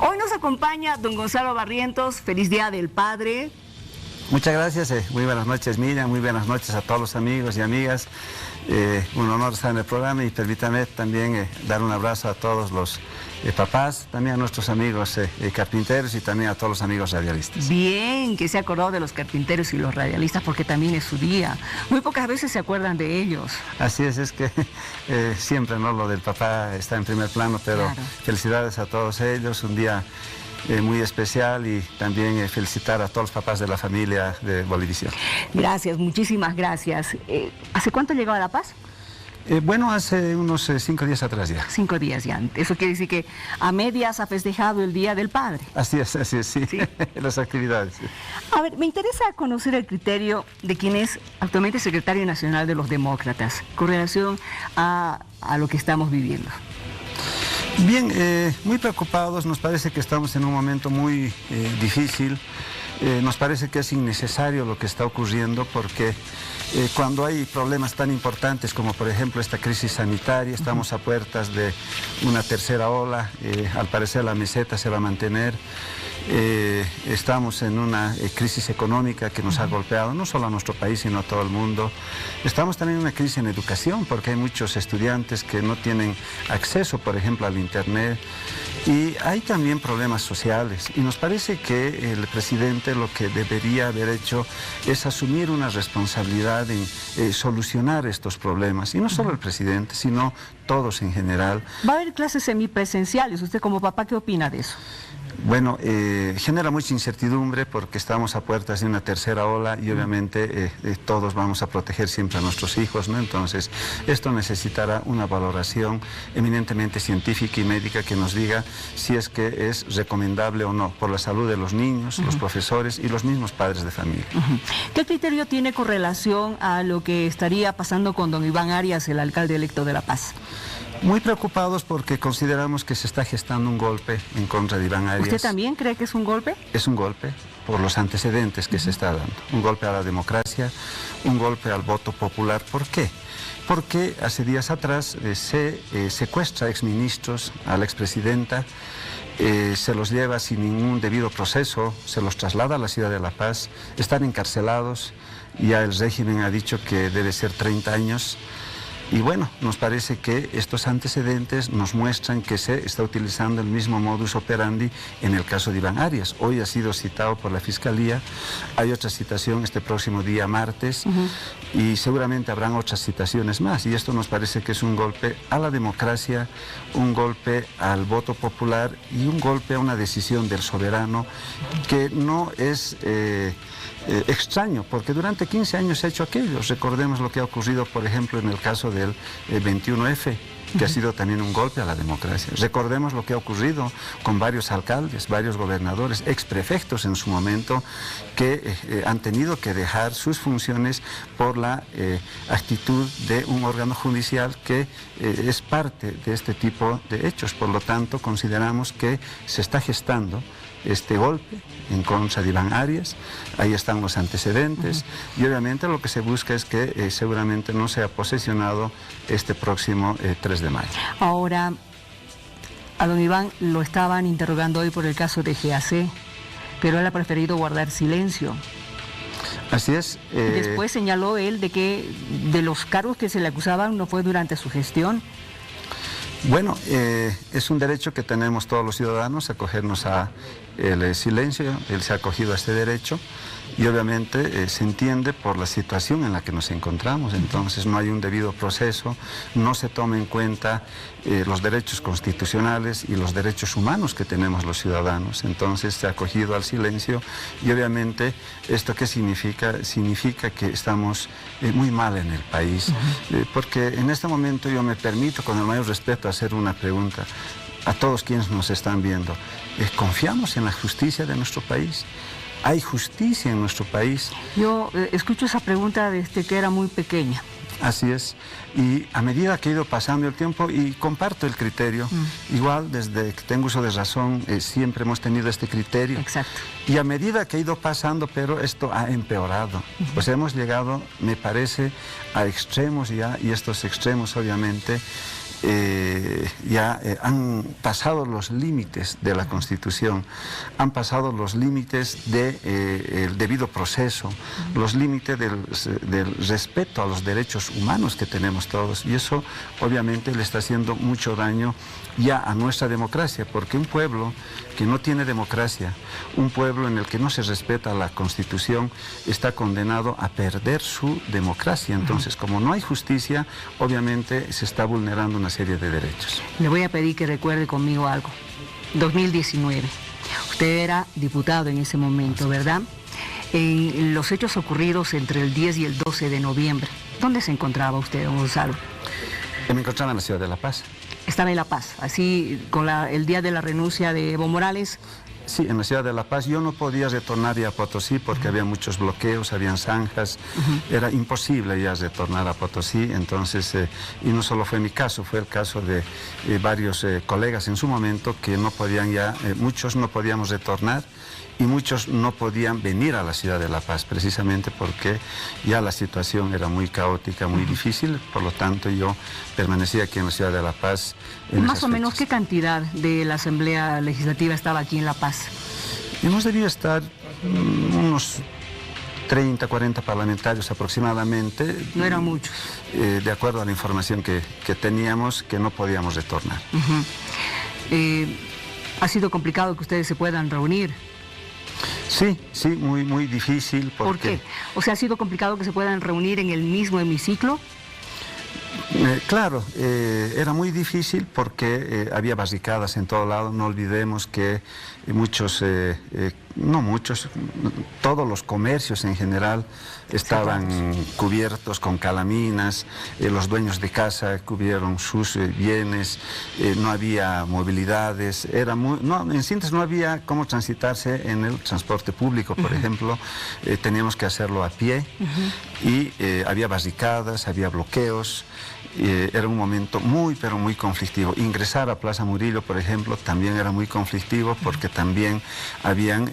Hoy nos acompaña don Gonzalo Barrientos. Feliz Día del Padre. Muchas gracias, muy buenas noches Miriam, muy buenas noches a todos los amigos y amigas. Un honor estar en el programa y permítame también dar un abrazo a todos los papás, también a nuestros amigos carpinteros y también a todos los amigos radialistas. Bien, que se ha acordado de los carpinteros y los radialistas porque también es su día. Muy pocas veces se acuerdan de ellos. Así es que siempre no lo del papá está en primer plano, pero claro. Felicidades a todos ellos, un día muy especial y también felicitar a todos los papás de la familia de Bolivisión. Gracias, muchísimas gracias. ¿Hace cuánto llegó a La Paz? Bueno, hace unos 5 días atrás ya. 5 días ya. Eso quiere decir que a medias ha festejado el Día del Padre. Así es, sí. ¿Sí? Las actividades. Sí. A ver, me interesa conocer el criterio de quien es actualmente secretario nacional de los demócratas con relación a lo que estamos viviendo. Bien, muy preocupados, nos parece que estamos en un momento muy difícil, nos parece que es innecesario lo que está ocurriendo porque cuando hay problemas tan importantes como por ejemplo esta crisis sanitaria, estamos a puertas de una tercera ola, al parecer la meseta se va a mantener. Estamos en una crisis económica que nos ha golpeado no solo a nuestro país sino a todo el mundo. Estamos también en una crisis en educación porque hay muchos estudiantes que no tienen acceso, por ejemplo, al internet, y hay también problemas sociales y nos parece que el presidente lo que debería haber hecho es asumir una responsabilidad en solucionar estos problemas, y no solo el presidente sino todos en general. ¿Va a haber clases semipresenciales? ¿Usted como papá qué opina de eso? Bueno, genera mucha incertidumbre porque estamos a puertas de una tercera ola y obviamente todos vamos a proteger siempre a nuestros hijos, ¿no? Entonces, esto necesitará una valoración eminentemente científica y médica que nos diga si es que es recomendable o no, por la salud de los niños, los profesores y los mismos padres de familia. ¿Qué criterio tiene con relación a lo que estaría pasando con don Iván Arias, el alcalde electo de La Paz? Muy preocupados porque consideramos que se está gestando un golpe en contra de Iván Arias. ¿Usted también cree que es un golpe? Es un golpe por los antecedentes que se está dando. Un golpe a la democracia, un golpe al voto popular. ¿Por qué? Porque hace días atrás se secuestra a exministros, a la expresidenta, se los lleva sin ningún debido proceso, se los traslada a la ciudad de La Paz, están encarcelados, ya el régimen ha dicho que debe ser 30 años. Y bueno, nos parece que estos antecedentes nos muestran que se está utilizando el mismo modus operandi en el caso de Iván Arias. Hoy ha sido citado por la Fiscalía, hay otra citación este próximo día martes y seguramente habrán otras citaciones más. Y esto nos parece que es un golpe a la democracia, un golpe al voto popular y un golpe a una decisión del soberano que no es extraño, porque durante 15 años se ha hecho aquello. Recordemos lo que ha ocurrido, por ejemplo, en el caso del 21F, que ha sido también un golpe a la democracia. Recordemos lo que ha ocurrido con varios alcaldes, varios gobernadores, exprefectos en su momento, que han tenido que dejar sus funciones por la actitud de un órgano judicial que es parte de este tipo de hechos. Por lo tanto, consideramos que se está gestando este golpe en contra de Iván Arias, ahí están los antecedentes y obviamente lo que se busca es que seguramente no sea posesionado este próximo 3 de mayo. Ahora, a don Iván lo estaban interrogando hoy por el caso de GAC, pero él ha preferido guardar silencio. Así es. Después señaló él de que de los cargos que se le acusaban no fue durante su gestión. Bueno, es un derecho que tenemos todos los ciudadanos, acogernos a el silencio. Él se ha acogido a este derecho y obviamente se entiende por la situación en la que nos encontramos. Entonces no hay un debido proceso, no se toma en cuenta los derechos constitucionales y los derechos humanos que tenemos los ciudadanos. Entonces se ha acogido al silencio y obviamente esto ¿qué significa? Significa que estamos muy mal en el país, porque en este momento yo me permito con el mayor respeto hacer una pregunta a todos quienes nos están viendo. ¿Confiamos en la justicia de nuestro país? ¿Hay justicia en nuestro país? Yo escucho esa pregunta desde que era muy pequeña. Así es, y a medida que ha ido pasando el tiempo, y comparto el criterio, igual desde que tengo uso de razón, siempre hemos tenido este criterio. Exacto. Y a medida que ha ido pasando, pero esto ha empeorado. Pues hemos llegado, me parece, a extremos ya, y estos extremos obviamente han pasado los límites de la Constitución, han pasado los límites del debido proceso, los límites del respeto a los derechos humanos que tenemos todos, y eso obviamente le está haciendo mucho daño ya a nuestra democracia, porque un pueblo que no tiene democracia, un pueblo en el que no se respeta la Constitución, está condenado a perder su democracia. Entonces, como no hay justicia, obviamente se está vulnerando una serie de derechos. Le voy a pedir que recuerde conmigo algo. 2019. Usted era diputado en ese momento, ¿verdad? En los hechos ocurridos entre el 10 y el 12 de noviembre, ¿dónde se encontraba usted, don Gonzalo? Me encontraba en la ciudad de La Paz. Estaba en La Paz, así con el día de la renuncia de Evo Morales. Sí, en la ciudad de La Paz. Yo no podía retornar ya a Potosí porque había muchos bloqueos, habían zanjas, era imposible ya retornar a Potosí. Entonces, y no solo fue mi caso, fue el caso de varios colegas en su momento que no podían ya, muchos no podíamos retornar y muchos no podían venir a la ciudad de La Paz, precisamente porque ya la situación era muy caótica, muy difícil. Por lo tanto, yo permanecí aquí en la ciudad de La Paz. Más o menos, ¿qué cantidad de la Asamblea Legislativa estaba aquí en La Paz? Hemos debido estar unos 30, 40 parlamentarios aproximadamente. No eran muchos. De acuerdo a la información que teníamos, que no podíamos retornar. ¿Ha sido complicado que ustedes se puedan reunir? Sí, sí, muy, muy difícil. ¿Por qué? O sea, ¿ha sido complicado que se puedan reunir en el mismo hemiciclo? Claro, era muy difícil porque había barricadas en todo lado. No olvidemos que muchos, no muchos, todos los comercios en general estaban cubiertos con calaminas, los dueños de casa cubrieron sus bienes, no había movilidades, en síntesis no había cómo transitarse en el transporte público, por ejemplo, teníamos que hacerlo a pie y había barricadas, había bloqueos. Era un momento muy, pero muy conflictivo. Ingresar a Plaza Murillo, por ejemplo, también era muy conflictivo porque también habían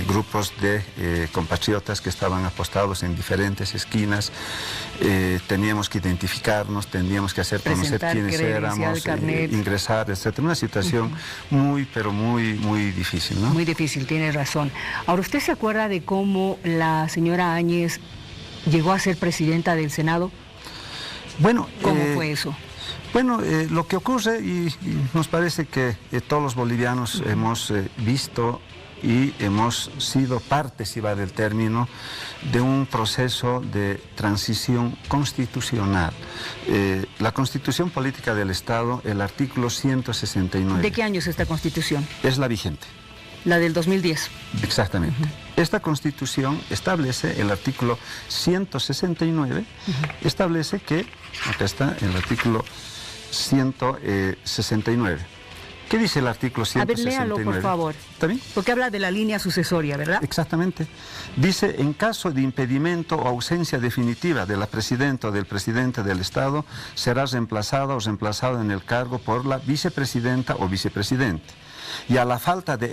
grupos de compatriotas que estaban apostados en diferentes esquinas. Teníamos que identificarnos, teníamos que hacer conocer quiénes éramos, ingresar, etc. Una situación muy, pero muy, muy difícil, ¿no? Muy difícil, tiene razón. Ahora, ¿usted se acuerda de cómo la señora Áñez llegó a ser presidenta del Senado? Bueno, ¿cómo fue eso? Bueno, lo que ocurre, y nos parece que todos los bolivianos hemos visto y hemos sido parte, si va del término, de un proceso de transición constitucional. La Constitución Política del Estado, el artículo 169. ¿De qué año es esta Constitución? Es la vigente. La del 2010. Exactamente. Esta Constitución establece, el artículo 169, establece que, acá está el artículo 169. ¿Qué dice el artículo 169? A ver, léalo, por favor. ¿Está bien? Porque habla de la línea sucesoria, ¿verdad? Exactamente. Dice, en caso de impedimento o ausencia definitiva de la presidenta o del presidente del Estado, será reemplazada o reemplazado en el cargo por la vicepresidenta o vicepresidente. Y a la falta de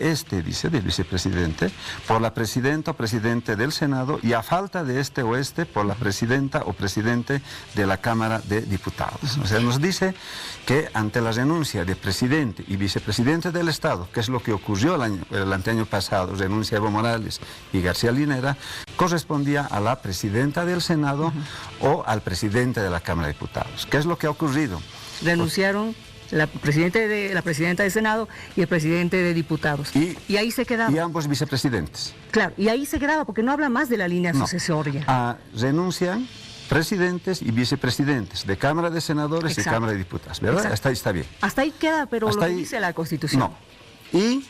dice, del vicepresidente, por la presidenta o presidente del Senado, y a falta de o por la presidenta o presidente de la Cámara de Diputados. O sea, nos dice que ante la renuncia de presidente y vicepresidente del Estado, que es lo que ocurrió el anteaño pasado, renuncia Evo Morales y García Linera, correspondía a la presidenta del Senado o al presidente de la Cámara de Diputados. ¿Qué es lo que ha ocurrido? Renunciaron la presidenta del Senado y el presidente de Diputados. Y ahí se quedaba. Y ambos vicepresidentes. Claro, y ahí se quedaba porque no habla más de la línea sucesoria. Renuncian presidentes y vicepresidentes de Cámara de Senadores y Cámara de Diputados, ¿verdad? Exacto. Hasta ahí está bien. Hasta ahí queda, pero hasta lo ahí, dice la Constitución. No. Y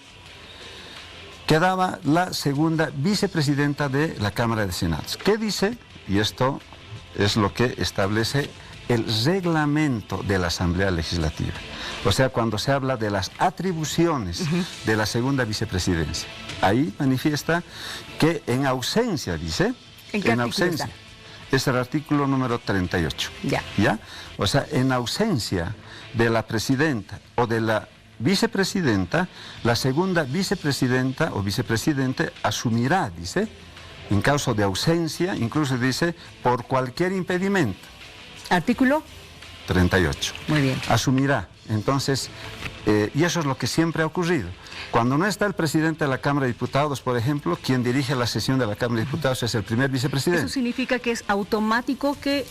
quedaba la segunda vicepresidenta de la Cámara de Senados. ¿Qué dice? Y esto es lo que establece el reglamento de la Asamblea Legislativa. O sea, cuando se habla de las atribuciones de la segunda vicepresidencia. Ahí manifiesta que en ausencia, dice, en ausencia, está? Es el artículo número 38. ¿Ya? O sea, en ausencia de la presidenta o de la vicepresidenta, la segunda vicepresidenta o vicepresidente asumirá, dice, en caso de ausencia, incluso dice, por cualquier impedimento. Artículo 38. Muy bien. Asumirá. Entonces, y eso es lo que siempre ha ocurrido. Cuando no está el presidente de la Cámara de Diputados, por ejemplo, quien dirige la sesión de la Cámara de Diputados es el primer vicepresidente. Eso significa que es automático que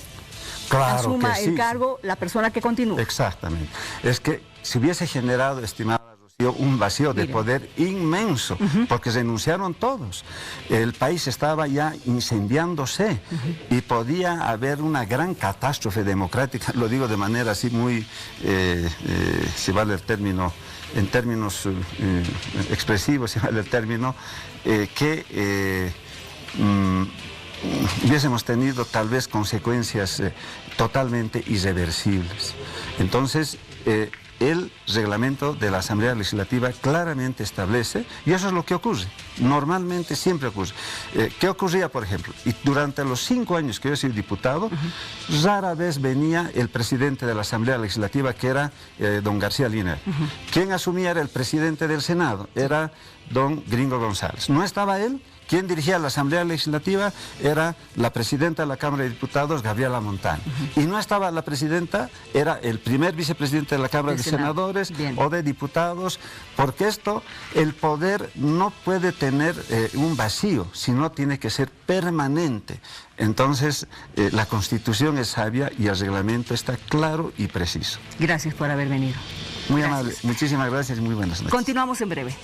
Claro asuma que sí. el cargo la persona que continúa. Exactamente. Es que si hubiese generado, estimada Rocío, un vacío de poder inmenso, porque renunciaron todos. El país estaba ya incendiándose y podía haber una gran catástrofe democrática, lo digo de manera así muy, si vale el término, en términos expresivos, si vale el término, hubiésemos tenido tal vez consecuencias totalmente irreversibles. Entonces, el reglamento de la Asamblea Legislativa claramente establece, y eso es lo que ocurre, normalmente siempre ocurre. ¿Qué ocurría, por ejemplo? Y durante los 5 años que yo he sido diputado, rara vez venía el presidente de la Asamblea Legislativa, que era don García Linera. Quien asumía era el presidente del Senado, era don Gringo González. No estaba él. Quien dirigía la Asamblea Legislativa era la presidenta de la Cámara de Diputados, Gabriela Montano. Y no estaba la presidenta, era el primer vicepresidente de la Cámara de Senadores o de Diputados, porque el poder no puede tener un vacío, sino tiene que ser permanente. Entonces, la Constitución es sabia y el reglamento está claro y preciso. Gracias por haber venido. Muy amable. Muchísimas gracias y muy buenas noches. Continuamos en breve.